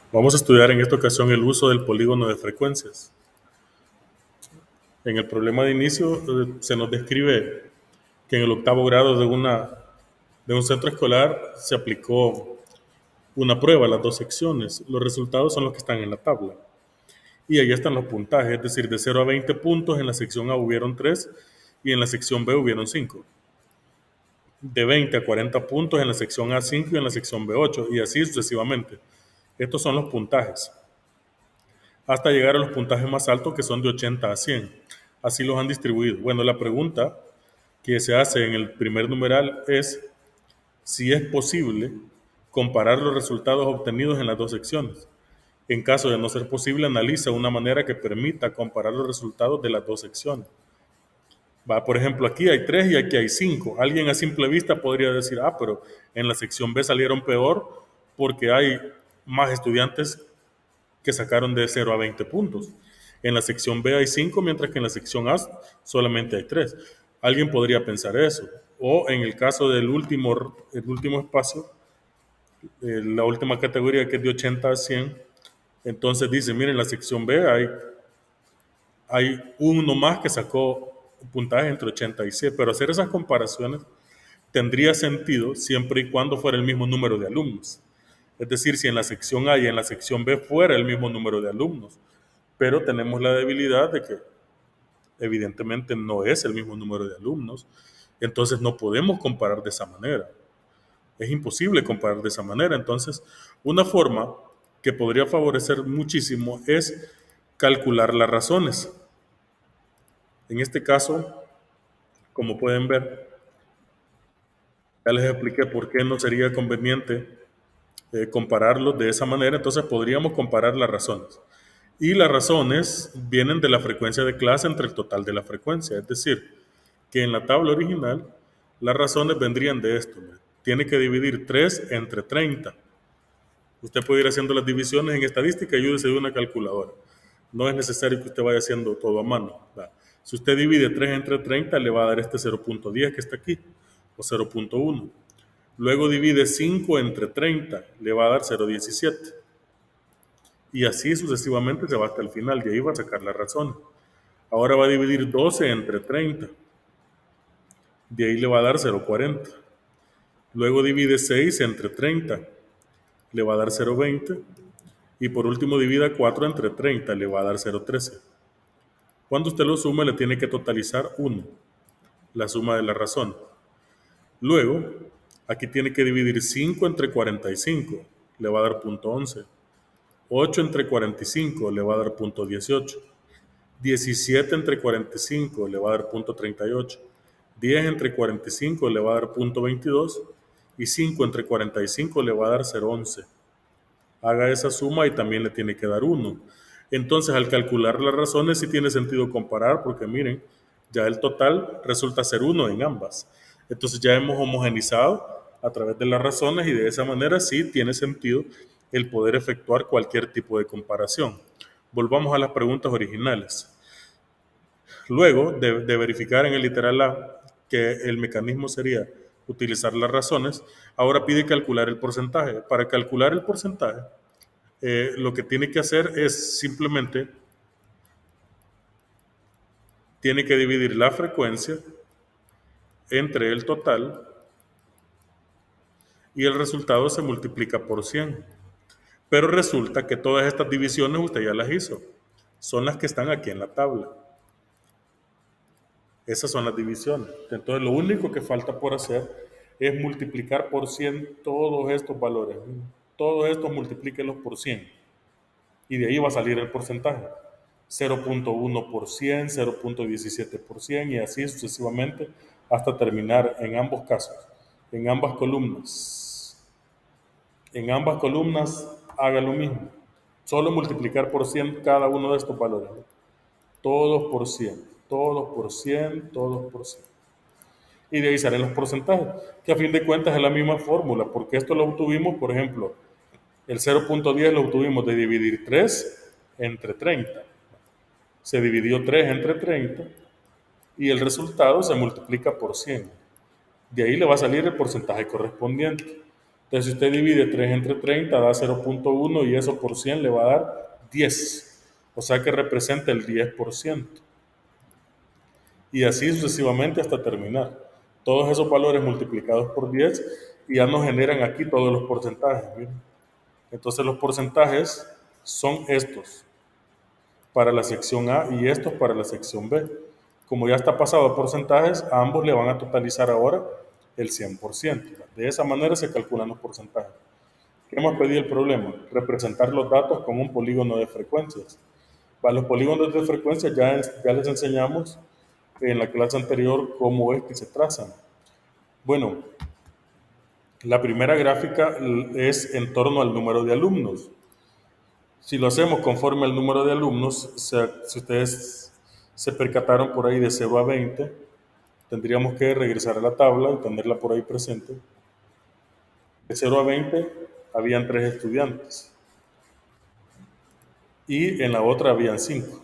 Vamos a estudiar en esta ocasión el uso del polígono de frecuencias. En el problema de inicio se nos describe que en el octavo grado de un centro escolar se aplicó una prueba, las dos secciones. Los resultados son los que están en la tabla. Y ahí están los puntajes, es decir, de 0 a 20 puntos en la sección A hubieron 3 y en la sección B hubieron 5. De 20 a 40 puntos en la sección A 5 y en la sección B 8 y así sucesivamente. Estos son los puntajes, hasta llegar a los puntajes más altos que son de 80 a 100. Así los han distribuido. Bueno, la pregunta que se hace en el primer numeral es si es posible comparar los resultados obtenidos en las dos secciones. En caso de no ser posible, analiza una manera que permita comparar los resultados de las dos secciones. Va, por ejemplo, aquí hay 3 y aquí hay 5. Alguien a simple vista podría decir, pero en la sección B salieron peor porque hay más estudiantes que sacaron de 0 a 20 puntos. En la sección B hay 5, mientras que en la sección A solamente hay 3. Alguien podría pensar eso. O en el caso del último espacio, la última categoría que es de 80 a 100, entonces dice, miren, en la sección B hay uno más que sacó puntaje entre 80 y 100, pero hacer esas comparaciones tendría sentido siempre y cuando fuera el mismo número de alumnos. Es decir, si en la sección A y en la sección B fuera el mismo número de alumnos, pero tenemos la debilidad de que evidentemente no es el mismo número de alumnos, entonces no podemos comparar de esa manera. Es imposible comparar de esa manera. Entonces, una forma que podría favorecer muchísimo es calcular las razones. En este caso, como pueden ver, ya les expliqué por qué no sería conveniente compararlos de esa manera, entonces podríamos comparar las razones. Y las razones vienen de la frecuencia de clase entre el total de la frecuencia, es decir, que en la tabla original las razones vendrían de esto. Tiene que dividir 3 entre 30. Usted puede ir haciendo las divisiones en estadística y ayúdese de una calculadora. No es necesario que usted vaya haciendo todo a mano. ¿Verdad? Si usted divide 3 entre 30, le va a dar este 0.10 que está aquí, o 0.1. Luego divide 5 entre 30, le va a dar 0.17. Y así sucesivamente se va hasta el final, de ahí va a sacar la razón. Ahora va a dividir 12 entre 30, de ahí le va a dar 0.40. Luego divide 6 entre 30, le va a dar 0.20. Y por último divida 4 entre 30, le va a dar 0.13. Cuando usted lo suma, le tiene que totalizar 1, la suma de la razón. Luego, aquí tiene que dividir 5 entre 45, le va a dar 0.11. 8 entre 45 le va a dar 0.18. 17 entre 45 le va a dar 0.38. 10 entre 45 le va a dar 0.22. Y 5 entre 45 le va a dar 0.11. Haga esa suma y también le tiene que dar 1. Entonces, al calcular las razones, sí tiene sentido comparar, porque miren, ya el total resulta ser 1 en ambas. Entonces, ya hemos homogenizado a través de las razones y de esa manera sí tiene sentido el poder efectuar cualquier tipo de comparación. Volvamos a las preguntas originales. Luego de verificar en el literal A que el mecanismo sería utilizar las razones, ahora pide calcular el porcentaje. Para calcular el porcentaje, lo que tiene que hacer es simplemente, tiene que dividir la frecuencia entre el total y el resultado se multiplica por 100. Pero resulta que todas estas divisiones usted ya las hizo. Son las que están aquí en la tabla. Esas son las divisiones. Entonces lo único que falta por hacer es multiplicar por 100 todos estos valores. Todos estos multiplíquenlos por 100. Y de ahí va a salir el porcentaje. 0.1%, 0.17% y así sucesivamente hasta terminar en ambos casos, en ambas columnas. En ambas columnas haga lo mismo. Solo multiplicar por 100 cada uno de estos valores. Todos por 100, todos por 100, todos por 100. Y de ahí salen los porcentajes, que a fin de cuentas es la misma fórmula, porque esto lo obtuvimos, por ejemplo, el 0.10 lo obtuvimos de dividir 3 entre 30. Se dividió 3 entre 30 y el resultado se multiplica por 100. De ahí le va a salir el porcentaje correspondiente. Entonces, si usted divide 3 entre 30, da 0,1 y eso por 100 le va a dar 10. O sea que representa el 10%. Y así sucesivamente hasta terminar. Todos esos valores multiplicados por 10 y ya nos generan aquí todos los porcentajes. Miren. Entonces los porcentajes son estos para la sección A y estos para la sección B. Como ya está pasado a porcentajes, a ambos le van a totalizar ahora el 100%. De esa manera se calculan los porcentajes. ¿Qué hemos pedido el problema? Representar los datos con un polígono de frecuencias. Para los polígonos de frecuencias ya les enseñamos en la clase anterior cómo es que se trazan. Bueno, la primera gráfica es en torno al número de alumnos. Si lo hacemos conforme al número de alumnos, si ustedes se percataron por ahí de 0 a 20, tendríamos que regresar a la tabla y tenerla por ahí presente. De 0 a 20 habían 3 estudiantes y en la otra habían 5.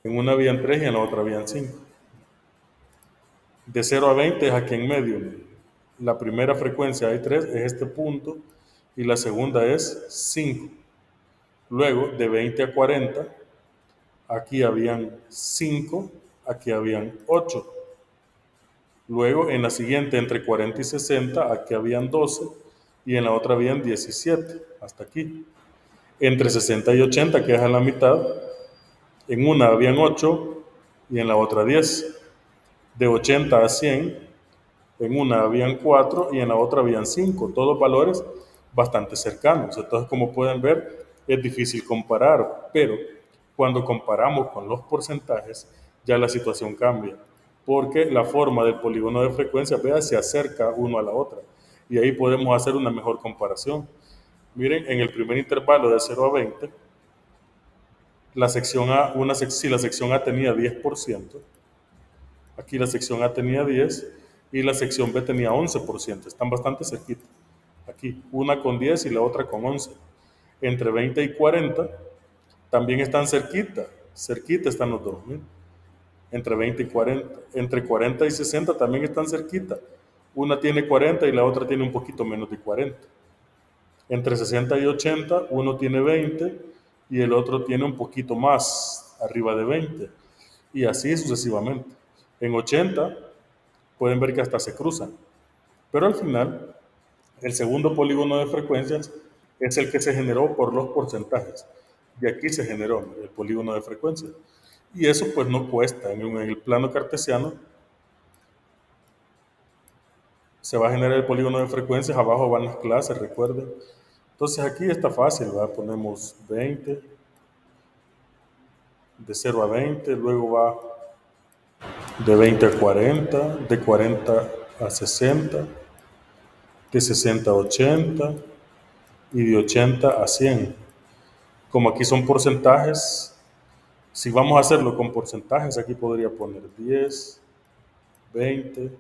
En una habían 3 y en la otra habían 5. De 0 a 20 es aquí en medio. La primera frecuencia hay 3, es este punto, y la segunda es 5. Luego, de 20 a 40, aquí habían 5, aquí habían 8. Luego, en la siguiente, entre 40 y 60, aquí habían 12, y en la otra habían 17, hasta aquí. Entre 60 y 80, que es a la mitad, en una habían 8 y en la otra 10. De 80 a 100, en una habían 4 y en la otra habían 5, todos valores bastante cercanos. Entonces, como pueden ver, es difícil comparar, pero cuando comparamos con los porcentajes, ya la situación cambia, porque la forma del polígono de frecuencia, vea, se acerca uno a la otra, y ahí podemos hacer una mejor comparación. Miren, en el primer intervalo de 0 a 20, la sección A, si la sección A tenía 10%, aquí la sección A tenía 10 y la sección B tenía 11%. Están bastante cerquita. Aquí, una con 10 y la otra con 11. Entre 20 y 40 también están cerquita. Cerquita están los dos. ¿Miren? Entre 20 y 40. Entre 40 y 60 también están cerquita. Una tiene 40 y la otra tiene un poquito menos de 40. Entre 60 y 80, uno tiene 20 y el otro tiene un poquito más, arriba de 20. Y así sucesivamente. En 80 pueden ver que hasta se cruzan. Pero al final, el segundo polígono de frecuencias es el que se generó por los porcentajes. Y aquí se generó el polígono de frecuencias. Y eso pues no cuesta. En el plano cartesiano se va a generar el polígono de frecuencias. Abajo van las clases, recuerden. Entonces aquí está fácil, ¿verdad? Ponemos 20, de 0 a 20, luego va de 20 a 40, de 40 a 60, de 60 a 80 y de 80 a 100. Como aquí son porcentajes, si vamos a hacerlo con porcentajes, aquí podría poner 10, 20,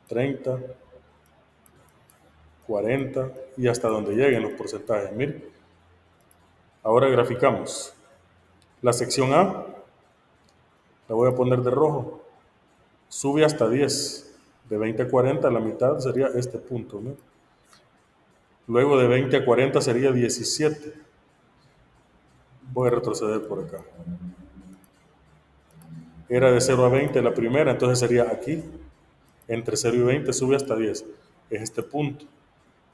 30, 40 y hasta donde lleguen los porcentajes. Miren, ahora graficamos. La sección A, la voy a poner de rojo, sube hasta 10. De 20 a 40, la mitad sería este punto, ¿no? Luego de 20 a 40 sería 17. Voy a retroceder por acá. Era de 0 a 20 la primera, entonces sería aquí. Entre 0 y 20 sube hasta 10. Es este punto.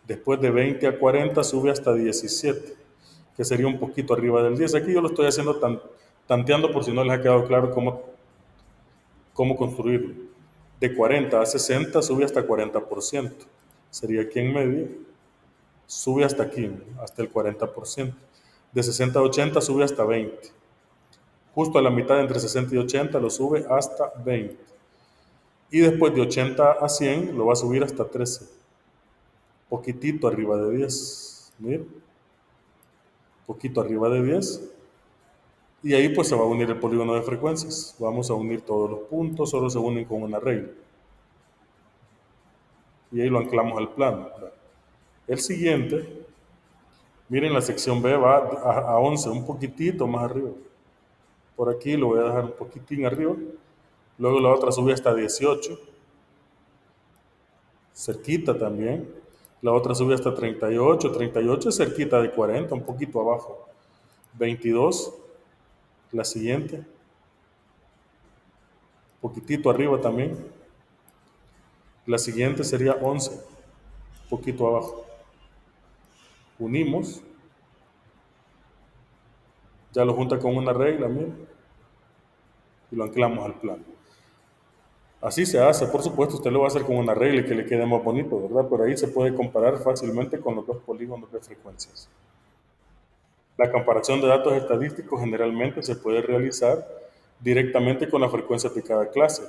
Después de 20 a 40 sube hasta 17, que sería un poquito arriba del 10. Aquí yo lo estoy haciendo tanteando por si no les ha quedado claro cómo construirlo. De 40 a 60 sube hasta 40%. Sería aquí en medio. Sube hasta aquí, hasta el 40%. De 60 a 80 sube hasta 20. Justo a la mitad entre 60 y 80 lo sube hasta 20. Y después de 80 a 100 lo va a subir hasta 13. Poquitito arriba de 10. Miren. Poquito arriba de 10. Y ahí pues se va a unir el polígono de frecuencias. Vamos a unir todos los puntos, solo se unen con una regla. Y ahí lo anclamos al plano. El siguiente, miren, la sección B va a 11, un poquitito más arriba. Por aquí lo voy a dejar un poquitín arriba. Luego la otra sube hasta 18, cerquita también. La otra sube hasta 38, 38 es cerquita de 40, un poquito abajo. 22, la siguiente, poquitito arriba también. La siguiente sería 11, poquito abajo. Unimos, ya lo junta con una regla, miren, y lo anclamos al plano. Así se hace, por supuesto, usted lo va a hacer con una regla y que le quede más bonito, ¿verdad? Por ahí se puede comparar fácilmente con los dos polígonos de frecuencias. La comparación de datos estadísticos generalmente se puede realizar directamente con la frecuencia de cada clase.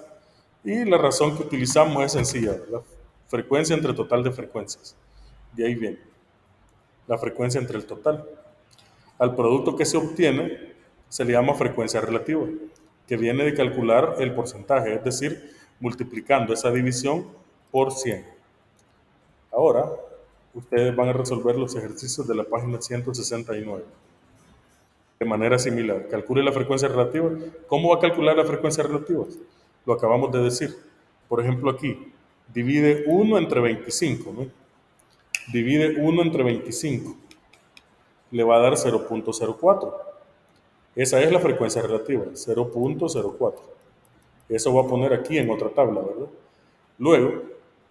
Y la razón que utilizamos es sencilla, ¿verdad? Frecuencia entre total de frecuencias. De ahí viene la frecuencia entre el total. Al producto que se obtiene se le llama frecuencia relativa, que viene de calcular el porcentaje, es decir, multiplicando esa división por 100. Ahora, ustedes van a resolver los ejercicios de la página 169. De manera similar, calcule la frecuencia relativa. ¿Cómo va a calcular la frecuencia relativa? Lo acabamos de decir. Por ejemplo, aquí, divide 1 entre 25. ¿no? Divide 1 entre 25. Le va a dar 0.04. Esa es la frecuencia relativa, 0.04. Eso va a poner aquí en otra tabla, ¿verdad? Luego,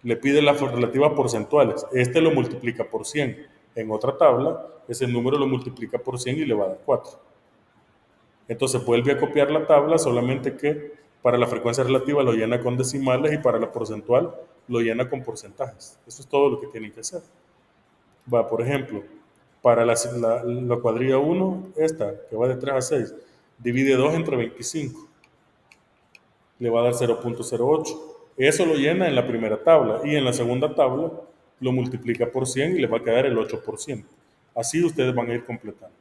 le pide las relativas porcentuales. Este lo multiplica por 100. En otra tabla, ese número lo multiplica por 100 y le va a dar 4. Entonces vuelve a copiar la tabla, solamente que para la frecuencia relativa lo llena con decimales y para la porcentual lo llena con porcentajes. Eso es todo lo que tienen que hacer. Va, por ejemplo, para la cuadrilla 1, esta que va de 3 a 6, divide 2 entre 25. Le va a dar 0.08. Eso lo llena en la primera tabla y en la segunda tabla lo multiplica por 100 y le va a quedar el 8%. Así ustedes van a ir completando.